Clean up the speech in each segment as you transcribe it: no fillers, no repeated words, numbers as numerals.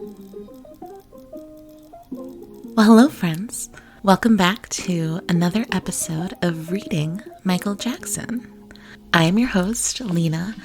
Well, hello, friends. Welcome back to another episode of Reading Michael Jackson. I am your host, Lena,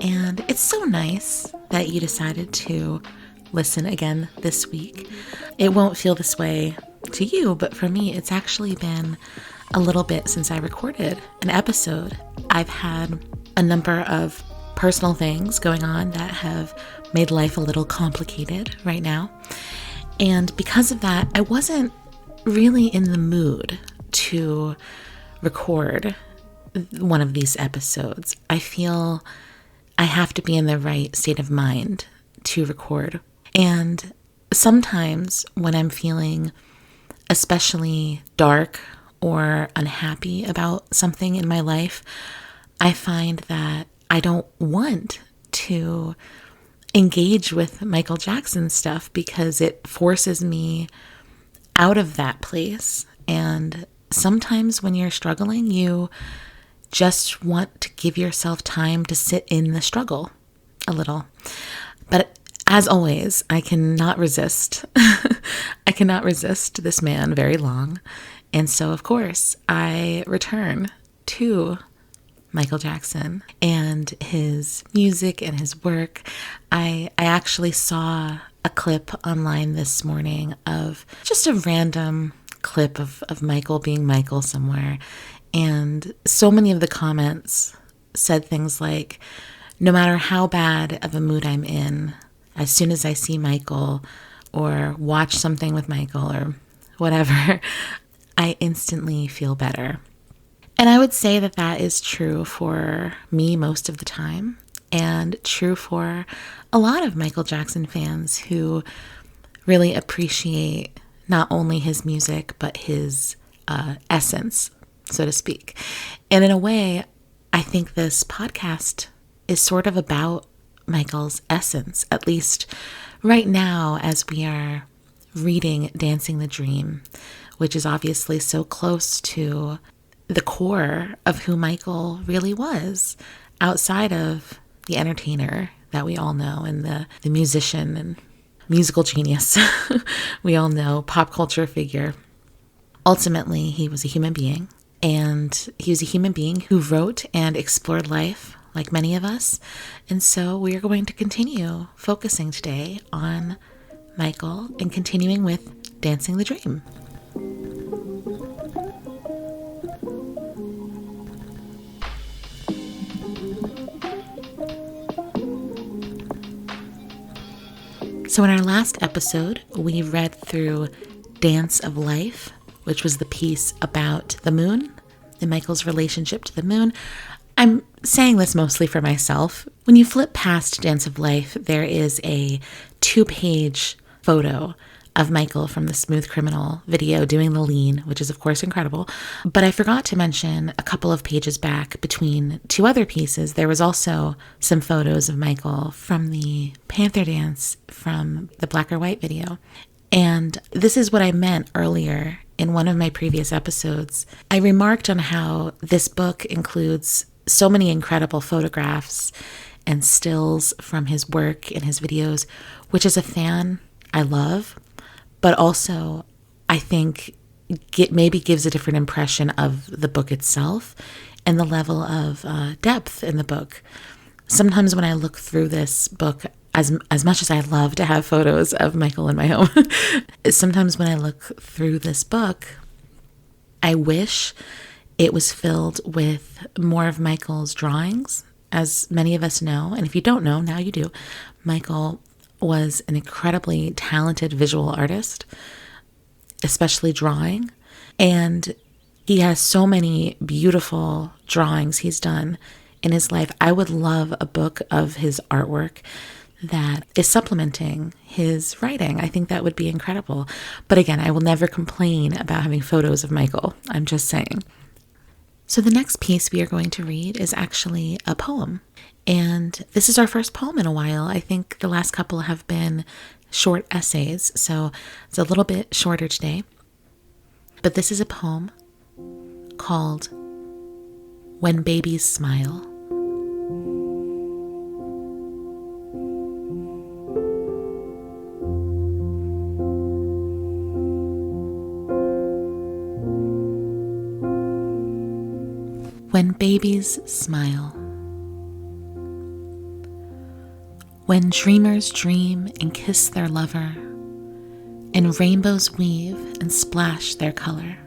and it's so nice that you decided to listen again this week. It won't feel this way to you, but for me, it's actually been a little bit since I recorded an episode. I've had a number of personal things going on that have made life a little complicated right now. And because of that, I wasn't really in the mood to record one of these episodes. I feel I have to be in the right state of mind to record. And sometimes when I'm feeling especially dark or unhappy about something in my life, I find that I don't want to engage with Michael Jackson stuff because it forces me out of that place. And sometimes when you're struggling, you just want to give yourself time to sit in the struggle a little. But as always, I cannot resist. I cannot resist this man very long. And so, of course, I return to Michael Jackson and his music and his work. I actually saw a clip online this morning of just a random clip of Michael being Michael somewhere. And so many of the comments said things like, no matter how bad of a mood I'm in, as soon as I see Michael or watch something with Michael or whatever, I instantly feel better. And I would say that that is true for me most of the time, and true for a lot of Michael Jackson fans who really appreciate not only his music, but his essence, so to speak. And in a way, I think this podcast is sort of about Michael's essence, at least right now as we are reading Dancing the Dream, which is obviously so close to the core of who Michael really was, outside of the entertainer that we all know and the musician and musical genius we all know, pop culture figure. Ultimately, he was a human being, and he was a human being who wrote and explored life like many of us. And so we are going to continue focusing today on Michael and continuing with Dancing the Dream. So in our last episode, we read through Dance of Life, which was the piece about the moon and Michael's relationship to the moon. I'm saying this mostly for myself. When you flip past Dance of Life, there is a 2-page photo of Michael from the Smooth Criminal video doing the lean, which is of course incredible. But I forgot to mention a couple of pages back between 2 other pieces, there was also some photos of Michael from the Panther dance from the Black or White video. And this is what I meant earlier in one of my previous episodes. I remarked on how this book includes so many incredible photographs and stills from his work and his videos, which as a fan, I love. But also, I think maybe gives a different impression of the book itself and the level of depth in the book. Sometimes when I look through this book, as much as I love to have photos of Michael in my home, sometimes when I look through this book, I wish it was filled with more of Michael's drawings. As many of us know, and if you don't know, now you do, Michael was an incredibly talented visual artist, especially drawing. And he has so many beautiful drawings he's done in his life. I would love a book of his artwork that is supplementing his writing. I think that would be incredible. But again, I will never complain about having photos of Michael. I'm just saying. So the next piece we are going to read is actually a poem. And this is our first poem in a while. I think the last couple have been short essays, so it's a little bit shorter today. But this is a poem called When Babies Smile. When babies smile. When dreamers dream and kiss their lover, and rainbows weave and splash their color.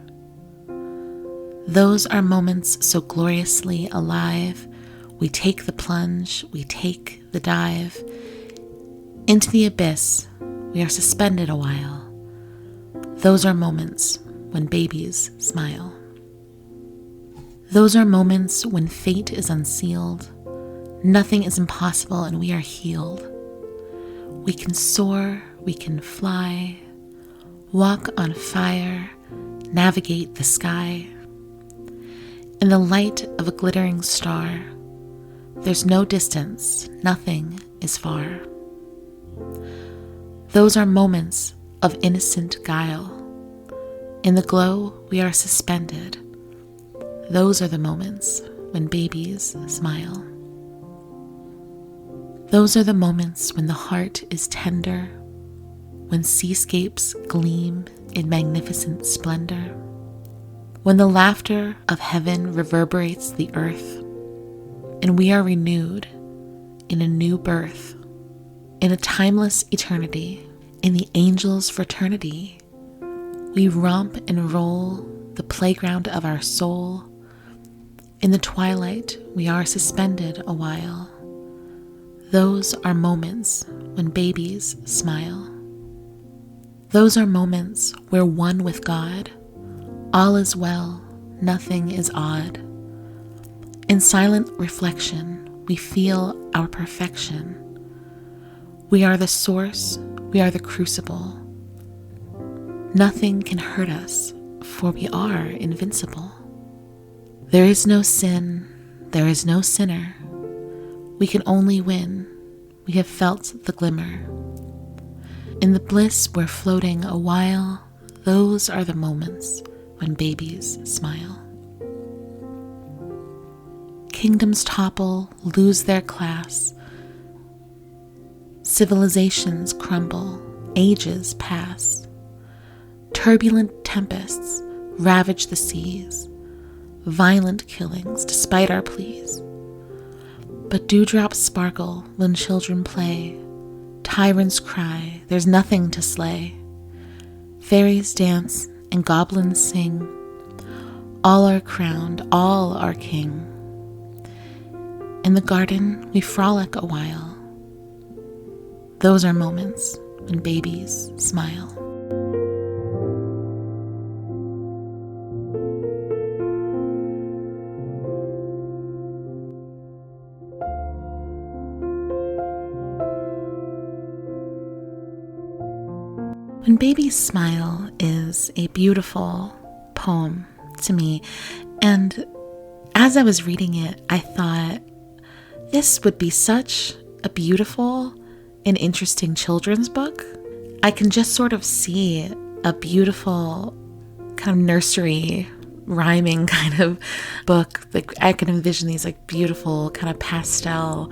Those are moments so gloriously alive. We take the plunge, we take the dive. Into the abyss, we are suspended a while. Those are moments when babies smile. Those are moments when fate is unsealed. Nothing is impossible and we are healed. We can soar, we can fly, walk on fire, navigate the sky. In the light of a glittering star, there's no distance, nothing is far. Those are moments of innocent guile. In the glow, we are suspended. Those are the moments when babies smile. Those are the moments when the heart is tender, when seascapes gleam in magnificent splendor, when the laughter of heaven reverberates the earth, and we are renewed in a new birth, in a timeless eternity, in the angels' fraternity. We romp and roll the playground of our soul. In the twilight, we are suspended a while. Those are moments when babies smile. Those are moments where one with God, all is well, nothing is odd. In silent reflection, we feel our perfection. We are the source, we are the crucible. Nothing can hurt us, for we are invincible. There is no sin, there is no sinner. We can only win, we have felt the glimmer. In the bliss we're floating a while, those are the moments when babies smile. Kingdoms topple, lose their class. Civilizations crumble, ages pass. Turbulent tempests ravage the seas, violent killings despite our pleas. But dewdrops sparkle when children play, tyrants cry, there's nothing to slay. Fairies dance and goblins sing, all are crowned, all are king. In the garden we frolic a while. Those are moments when babies smile. When Babies Smile is a beautiful poem to me, and as I was reading it, I thought this would be such a beautiful and interesting children's book. I can just sort of see a beautiful kind of nursery rhyming kind of book. Like I can envision these like beautiful kind of pastel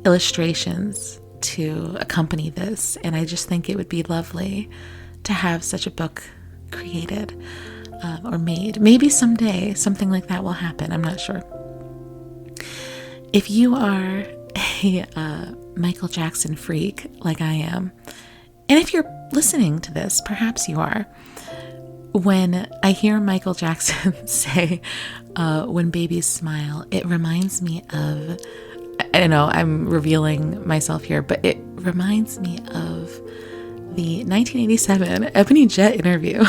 illustrations to accompany this, and I just think it would be lovely to have such a book created or made. Maybe someday something like that will happen. I'm not sure. If you are a Michael Jackson freak like I am, and if you're listening to this, perhaps you are, when I hear Michael Jackson say, when babies smile, it reminds me of, I know I'm revealing myself here, but it reminds me of the 1987 Ebony Jet interview.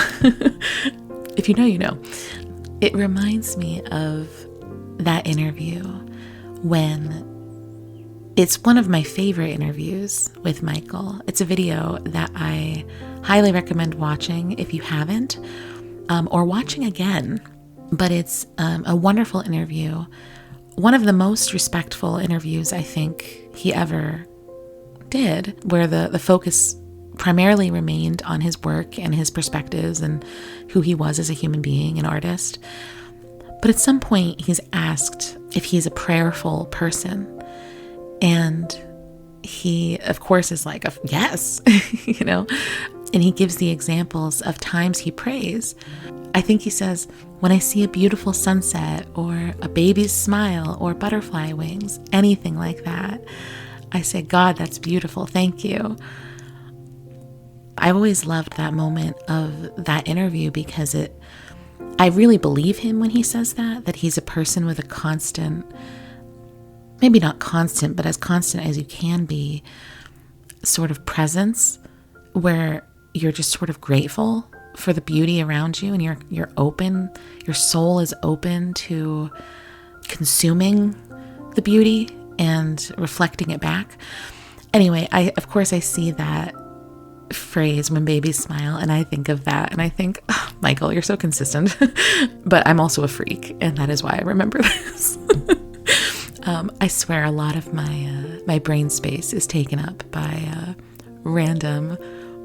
If you know, you know. It reminds me of that interview when it's one of my favorite interviews with Michael. It's a video that I highly recommend watching if you haven't, or watching again. But it's a wonderful interview. One of the most respectful interviews I think he ever did, where the focus primarily remained on his work and his perspectives and who he was as a human being and artist. But at some point he's asked if he's a prayerful person, and he of course is like, yes, you know. And he gives the examples of times he prays. I think he says, when I see a beautiful sunset or a baby's smile or butterfly wings, anything like that, I say, God, that's beautiful. Thank you. I always loved that moment of that interview because I really believe him when he says that he's a person with a constant, maybe not constant, but as constant as you can be, sort of presence where you're just sort of grateful for the beauty around you, and you're open, your soul is open to consuming the beauty and reflecting it back. Anyway, of course I see that phrase, when babies smile, and I think of that and I think, oh, Michael, you're so consistent. But I'm also a freak, and that is why I remember this. I swear a lot of my brain space is taken up by random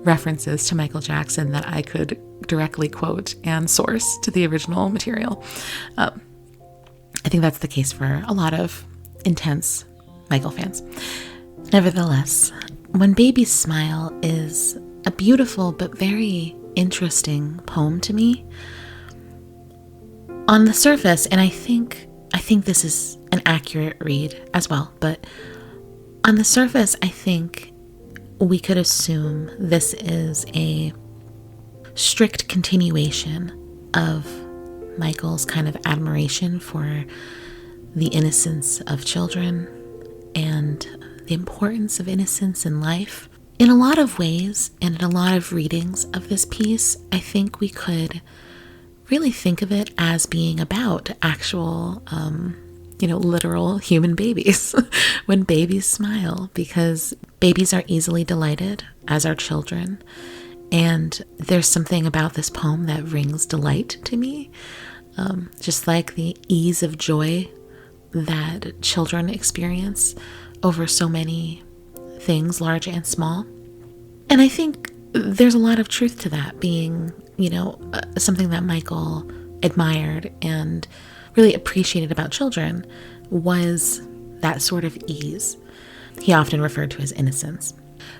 references to Michael Jackson that I could directly quote and source to the original material. I think that's the case for a lot of intense Michael fans. Nevertheless, When Babies Smile is a beautiful but very interesting poem to me. On the surface, and I think this is an accurate read as well, but on the surface, I think we could assume this is a strict continuation of Michael's kind of admiration for the innocence of children and the importance of innocence in life. In a lot of ways, and in a lot of readings of this piece, I think we could really think of it as being about actual, literal human babies. When babies smile, because babies are easily delighted, as are children. And there's something about this poem that brings delight to me. Just like the ease of joy that children experience over so many things, large and small. And I think there's a lot of truth to that, being, something that Michael admired and really appreciated about children was that sort of ease. He often referred to as innocence.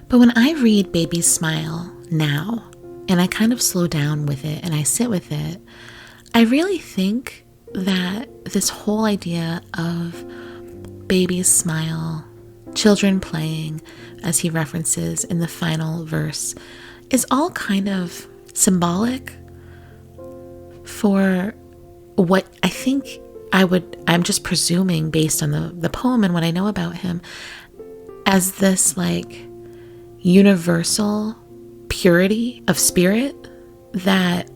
But when I read Babies Smile now, and I kind of slow down with it and I sit with it, I really think that this whole idea of babies smile, children playing, as he references in the final verse, is all kind of symbolic for what I think I'm just presuming based on the poem and what I know about him, as this like universal purity of spirit that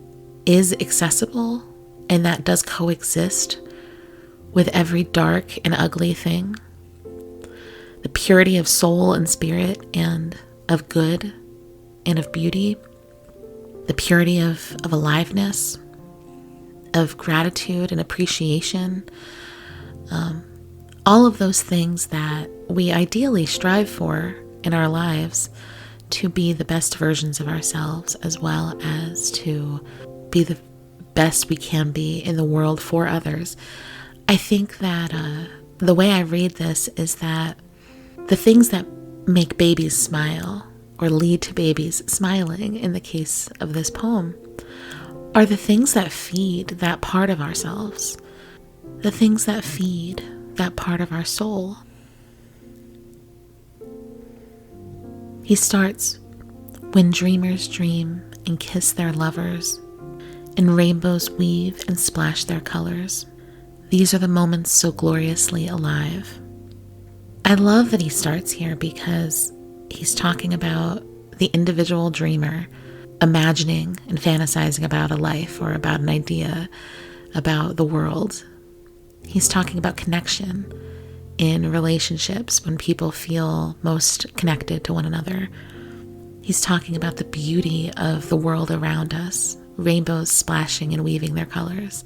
is accessible and that does coexist with every dark and ugly thing. The purity of soul and spirit and of good and of beauty. The purity of aliveness, of gratitude and appreciation. All of those things that we ideally strive for in our lives to be the best versions of ourselves, as well as to be the best we can be in the world for others. I think that the way I read this is that the things that make babies smile or lead to babies smiling in the case of this poem are the things that feed that part of ourselves, the things that feed that part of our soul. He starts, when dreamers dream and kiss their lovers, and rainbows weave and splash their colors. These are the moments so gloriously alive. I love that he starts here because he's talking about the individual dreamer imagining and fantasizing about a life or about an idea, about the world. He's talking about connection in relationships when people feel most connected to one another. He's talking about the beauty of the world around us, rainbows splashing and weaving their colors,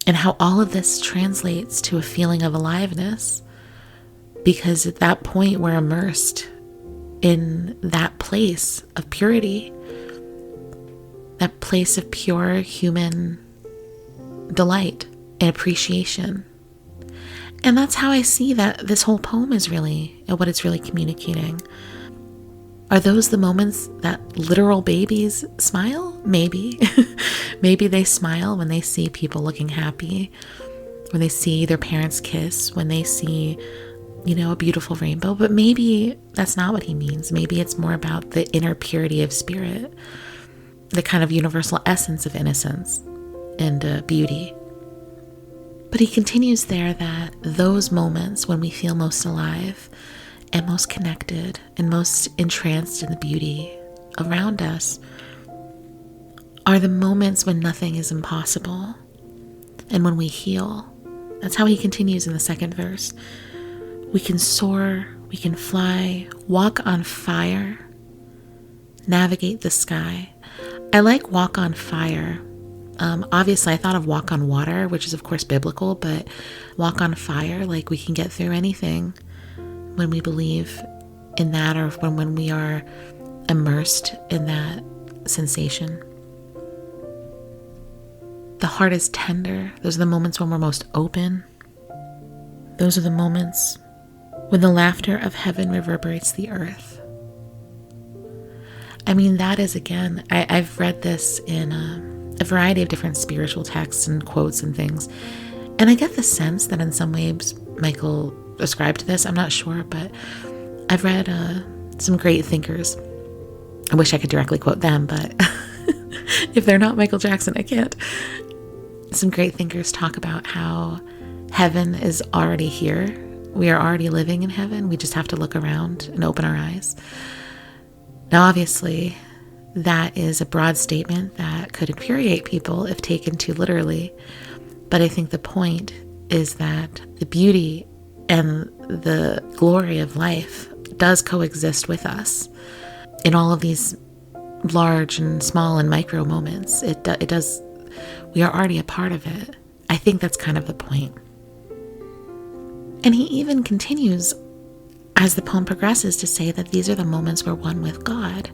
and how all of this translates to a feeling of aliveness, because at that point we're immersed in that place of purity, that place of pure human delight and appreciation. And that's how I see that this whole poem is really, and what it's really communicating, Are those the moments that literal babies smile? Maybe. Maybe they smile when they see people looking happy, when they see their parents kiss, when they see, a beautiful rainbow. But maybe that's not what he means. Maybe it's more about the inner purity of spirit, the kind of universal essence of innocence and beauty. But he continues there that those moments when we feel most alive and most connected and most entranced in the beauty around us are the moments when nothing is impossible and when we heal. That's how he continues in the second verse. We can soar, we can fly, walk on fire, navigate the sky. I like walk on fire. Obviously, I thought of walk on water, which is of course biblical, but walk on fire, like we can get through anything when we believe in that, or when we are immersed in that sensation. The heart is tender. Those are the moments when we're most open. Those are the moments when the laughter of heaven reverberates the earth. I mean, that is, again, I've read this in a variety of different spiritual texts and quotes and things, and I get the sense that in some ways Michael ascribed to this. I'm not sure, but I've read some great thinkers. I wish I could directly quote them, but if they're not Michael Jackson, I can't. Some great thinkers talk about how heaven is already here. We are already living in heaven. We just have to look around and open our eyes. Now, obviously, that is a broad statement that could infuriate people if taken too literally. But I think the point is that the beauty and the glory of life does coexist with us in all of these large and small and micro moments. It does. We are already a part of it. I think that's kind of the point. And he even continues as the poem progresses to say that these are the moments we're one with God.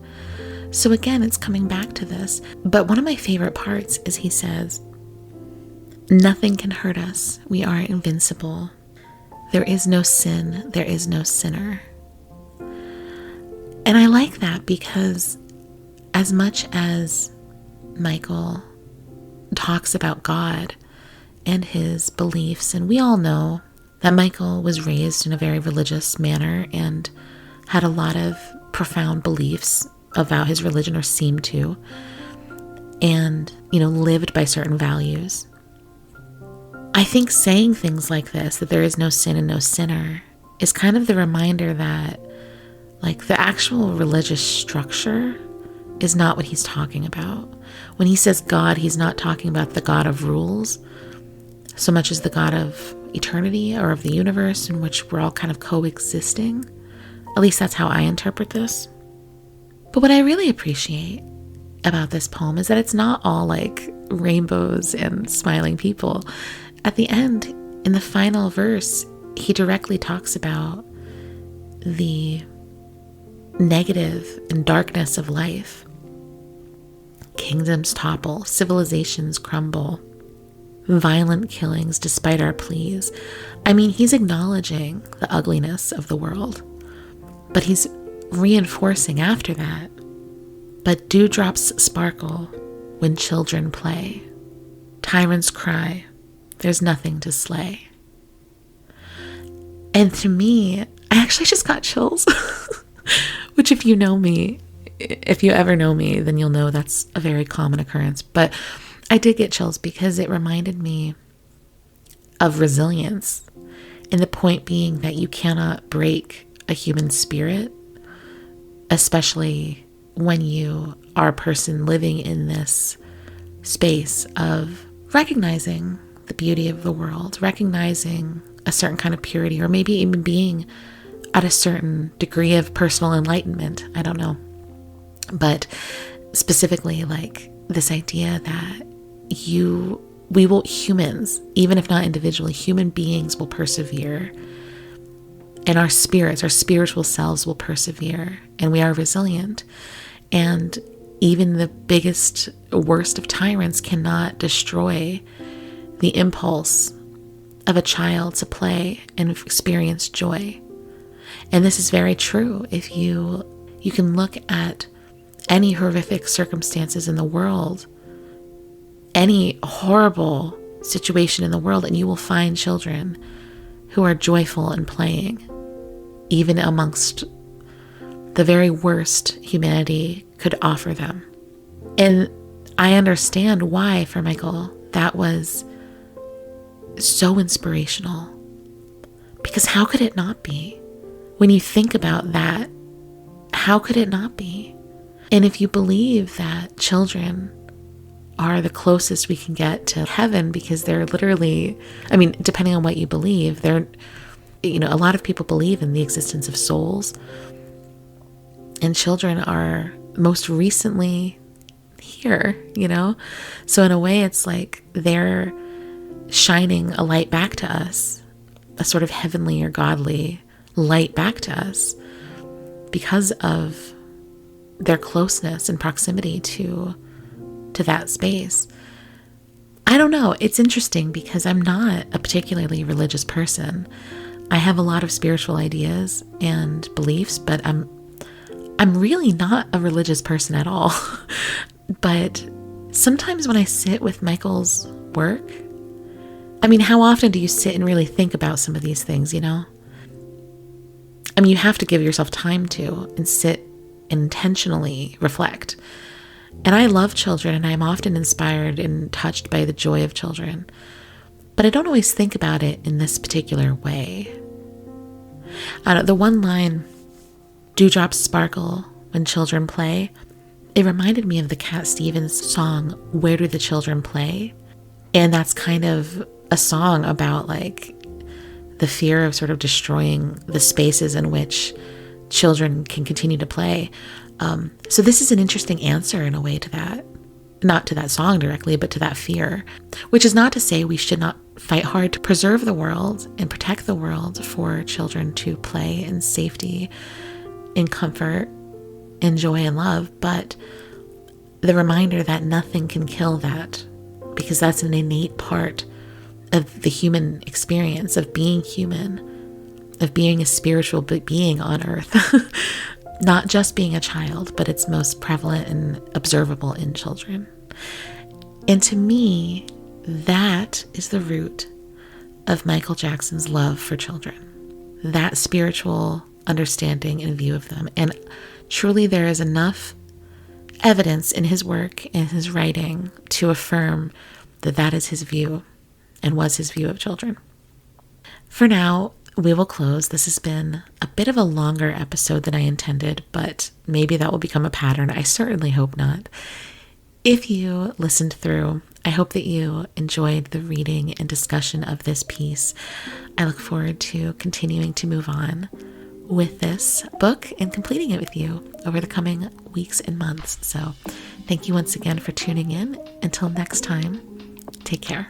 So again, it's coming back to this. But one of my favorite parts is he says, nothing can hurt us. We are invincible. There is no sin. There is no sinner. And I like that because as much as Michael talks about God and his beliefs, and we all know that Michael was raised in a very religious manner and had a lot of profound beliefs about his religion, or seemed to, and, lived by certain values. I think saying things like this, that there is no sin and no sinner, is kind of the reminder that, the actual religious structure is not what he's talking about. When he says God, he's not talking about the God of rules so much as the God of eternity or of the universe in which we're all kind of coexisting. At least that's how I interpret this. But what I really appreciate about this poem is that it's not all like rainbows and smiling people. At the end, in the final verse, he directly talks about the negative and darkness of life. Kingdoms topple, civilizations crumble, violent killings despite our pleas. I mean, he's acknowledging the ugliness of the world, but he's reinforcing after that. But dewdrops sparkle when children play. Tyrants cry, there's nothing to slay. And to me, I actually just got chills, which if you know me, if you ever know me, then you'll know that's a very common occurrence. But I did get chills because it reminded me of resilience. And the point being that you cannot break a human spirit, especially when you are a person living in this space of recognizing the beauty of the world, recognizing a certain kind of purity, or maybe even being at a certain degree of personal enlightenment. I don't know. But specifically, this idea that we will, humans, even if not individually, human beings will persevere, and our spirits, our spiritual selves will persevere, and we are resilient. And even the biggest, worst of tyrants cannot destroy the impulse of a child to play and experience joy. And this is very true. If you You can look at any horrific circumstances in the world, any horrible situation in the world, and you will find children who are joyful and playing, even amongst the very worst humanity could offer them. And I understand why, for Michael, that was so inspirational. Because how could it not be? When you think about that, how could it not be? And if you believe that children are the closest we can get to heaven, because they're literally, I mean, depending on what you believe, they're, you know, a lot of people believe in the existence of souls. And children are most recently here, you know? So in a way, it's like they're shining a light back to us, a sort of heavenly or godly light back to us because of their closeness and proximity to that space. I don't know. It's interesting because I'm not a particularly religious person. I have a lot of spiritual ideas and beliefs, but I'm really not a religious person at all. But sometimes when I sit with Michael's work, I mean, how often do you sit and really think about some of these things, you know? I mean, you have to give yourself time to and sit and intentionally reflect. And I love children, and I'm often inspired and touched by the joy of children. But I don't always think about it in this particular way. The one line, "Dewdrops sparkle when children play," it reminded me of the Cat Stevens song, "Where Do the Children Play?" And that's kind of a song about like the fear of sort of destroying the spaces in which children can continue to play. So this is an interesting answer in a way to that, not to that song directly, but to that fear, which is not to say we should not fight hard to preserve the world and protect the world for children to play in safety, in comfort, in joy and love, but the reminder that nothing can kill that, because that's an innate part of the human experience, of being human, of being a spiritual being on earth. Not just being a child, but it's most prevalent and observable in children. And to me, that is the root of Michael Jackson's love for children, that spiritual understanding and view of them. And truly there is enough evidence in his work and his writing to affirm that that is his view and was his view of children. For now, we will close. This has been a bit of a longer episode than I intended, but maybe that will become a pattern. I certainly hope not. If you listened through, I hope that you enjoyed the reading and discussion of this piece. I look forward to continuing to move on with this book and completing it with you over the coming weeks and months. So thank you once again for tuning in. Until next time, take care.